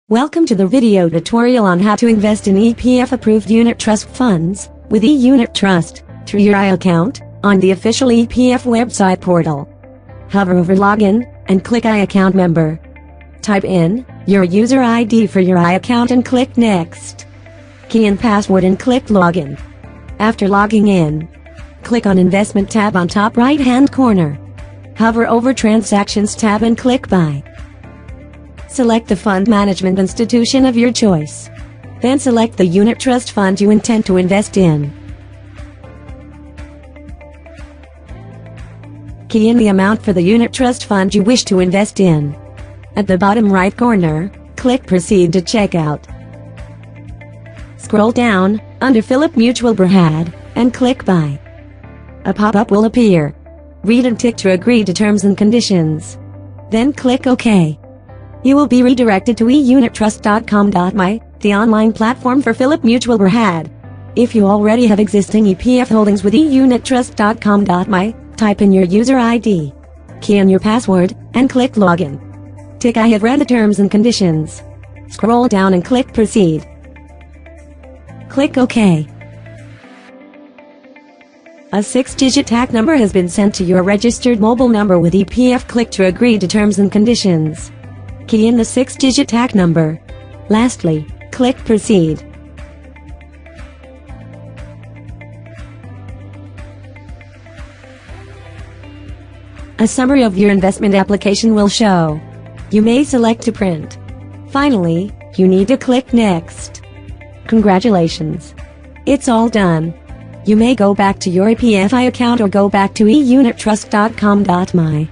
Welcome to the video tutorial on how to invest in EPF-approved unit trust funds with eUnit Trust through your i-Account on the official EPF website portal. Hover over Login and click i-Account Member. Type in your user ID for your i-Account and click Next. Key in password and click Login. After logging in, click on Investment tab on top right-hand corner. Hover over Transactions tab and click Buy. Select the fund management institution of your choice. Then select the unit trust fund you intend to invest in. Key in the amount for the unit trust fund you wish to invest in. At the bottom right corner, click Proceed to checkout. Scroll down, under Philip Mutual Brahad, and click Buy. A pop-up will appear. Read and tick to agree to terms and conditions. Then click OK. You will be redirected to eunittrust.com.my, the online platform for Philip Mutual Brahad. If you already have existing EPF holdings with eunittrust.com.my, type in your user ID, key in your password, and click Login. Tick I have read the terms and conditions. Scroll down and click Proceed. Click OK. A 6-digit TAC number has been sent to your registered mobile number with EPF. Click to agree to terms and conditions. Key in the 6-digit TAC number. Lastly, click Proceed. A summary of your investment application will show. You may select to print. Finally, you need to click Next. Congratulations! It's all done. You may go back to your EPF account or go back to eunittrust.com.my.